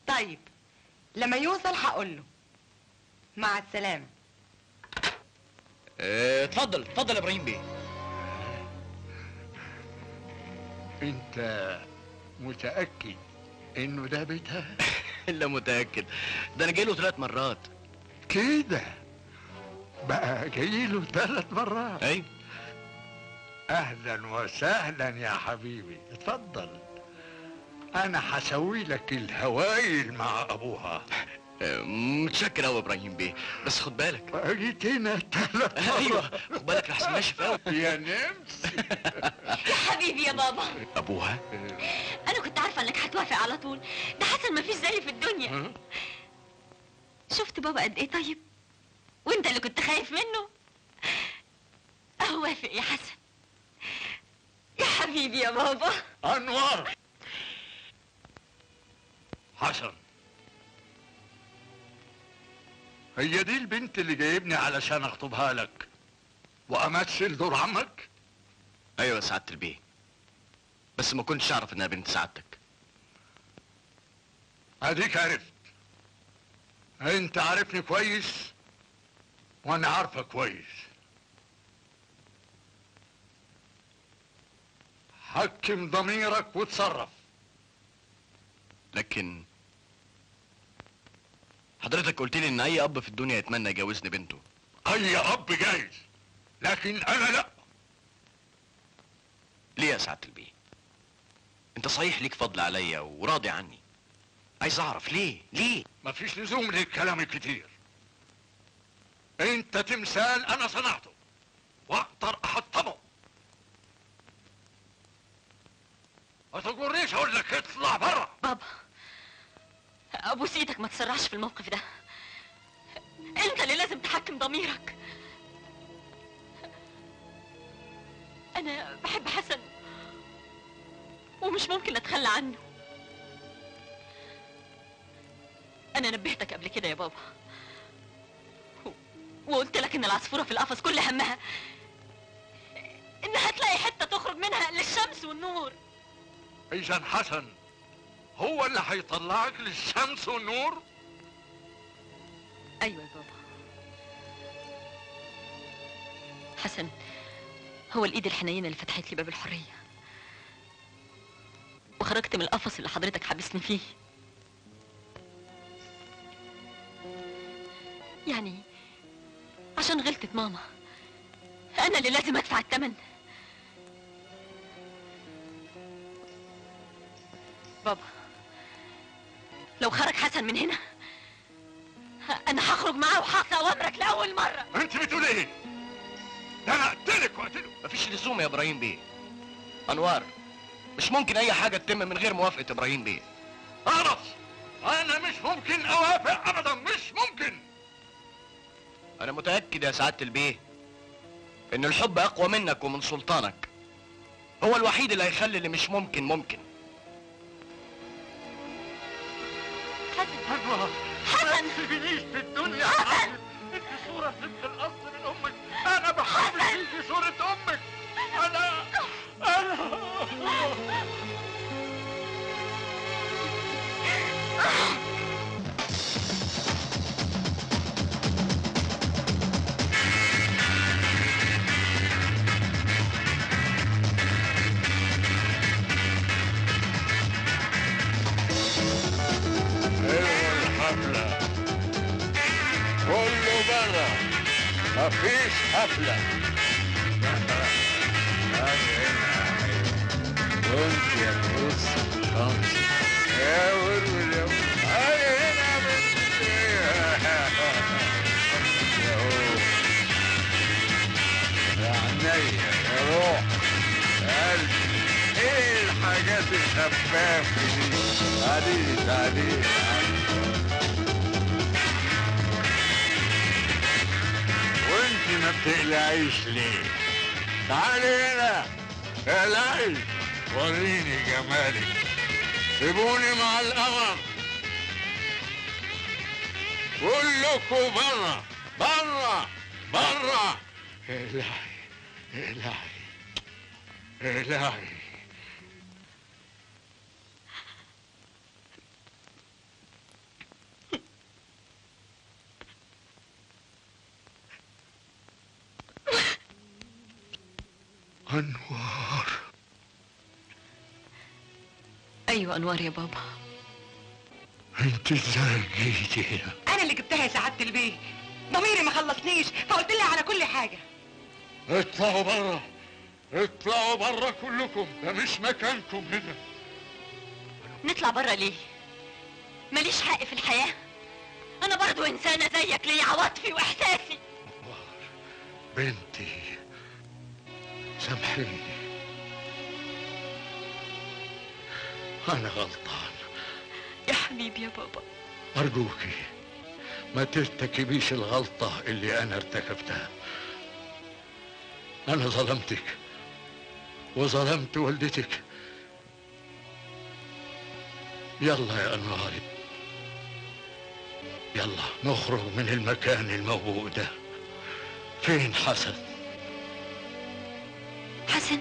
طيب لما يوصل هقول له. مع السلامة. اتفضل اتفضل يا ابراهيم بيه. انت متأكد انه ده بيتها؟ الا متأكد، ده انا جاي له 3 مرات. كده بقى جاي له 3 مرات؟ ايوه. اهلا وسهلا يا حبيبي، اتفضل. انا هسوي لك الهوايل مع ابوها. متشكر اوي يا ابراهيم بيه، بس خد بالك جيت هنا 3 مرات. ايوه خد بالك لحسن ناشف اوي. يا نمس. يا حبيبي يا بابا، ابوها؟ انا كنت عارفه انك هتوافق على طول. ده حسن مفيش زيه في الدنيا. شفت بابا قد ايه طيب، وانت اللي كنت خايف منه. اهو وافق يا حسن. يا حبيبي يا بابا. انور. حسن، هي دي البنت اللي جايبني علشان اخطبها لك وامثل دور عمك؟ ايوه يا سعادة البيه، بس ما كنتش اعرف انها بنت سعادتك. اديك عرفت. انت عارفني كويس وانا عارفه كويس. حكم ضميرك وتصرف. لكن حضرتك قلت لي ان اي اب في الدنيا يتمنى يجوزني بنته. اي اب جايز، لكن انا لا. ليه يا سعادة البيه؟ انت صحيح ليك فضل عليا وراضي عني. عايز اعرف ليه؟ مفيش لزوم للكلام الكتير. انت تمثال انا صنعته واقدر احطمه. ما تقوليش اقول لك اطلع بره. بابا، ابوس ايدك ما تسرعش في الموقف ده. انت اللي لازم تحكم ضميرك. انا بحب حسن ومش ممكن اتخلى عنه. انا نبهتك قبل كده يا بابا، وقلت لك ان العصفورة في القفص كل همها انها تلاقي حتة تخرج منها للشمس والنور. اذا حسن هو اللي هيطلعك للشمس والنور؟ ايوه يا بابا. حسن هو الايد الحنينة اللي فتحت لي باب الحرية وخرجت من القفص اللي حضرتك حابسني فيه. يعني عشان غلطة ماما انا اللي لازم ادفع الثمن. بابا، لو خرج حسن من هنا انا هخرج معاه وهعصي اوامرك لاول مرة. انت بتقول ايه؟ ده انا اقتلك واقتله. مفيش لزوم يا ابراهيم بيه. انوار، مش ممكن اي حاجة تتم من غير موافقة ابراهيم بيه. اعرف انا مش ممكن اوافق ابدا، مش ممكن. انا متأكد يا سعادة البيه ان الحب اقوى منك ومن سلطانك. هو الوحيد اللي هيخلي اللي مش ممكن ممكن. حسن انوار، حسن ما تسيبنيش في الدنيا. حسن انت صورة ست الاصل من امك. انا بحبك في صورة امك. انا الحفلة كله برا، مفيش حفلة. وانت يا فلوس شمس يا ورول يا هاي هنا بنتي يا عينيا يا روح يا قلبي. ايه الحاجات الشفافة دي؟ تعالي وانت ما بتقلعيش ليه؟ تعالي هنا اقلعي وريني جمالك. سيبوني مع القمر. كلكوا برا برا برا. اقلعي. انوار. ايوه انوار يا بابا. انت ازاي جيتي هنا؟ انا اللي جبتها يا سعادة البيه، ضميري ما خلصنيش فقلت لها على كل حاجة. اطلعوا برا كلكم، ده مش مكانكم هنا. نطلع برا ليه؟ ماليش حق في الحياة؟ انا برضو انسانة زيك، ليا عواطفي واحساسي. بنتي سامحيني، انا غلطان. يا حبيبي يا بابا، ارجوكي ما ترتكبيش الغلطة اللي انا ارتكبتها. انا ظلمتك وظلمت والدتك. يلا يا انوار، يلا نخرج من المكان الموبوء ده. فين حسن؟ حسن؟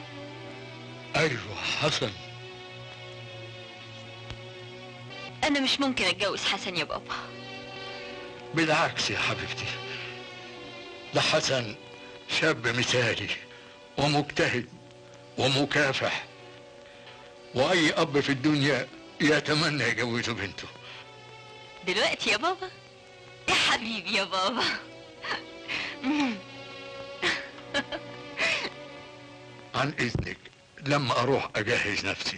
ايوه حسن. انا مش ممكن اتجوز حسن يا بابا. بالعكس يا حبيبتي، ده حسن شاب مثالي ومجتهد ومكافح، واي اب في الدنيا يتمنى يجوزه بنته. دلوقتي يا بابا؟ يا حبيبي يا بابا. عن اذنك لما اروح اجهز نفسي.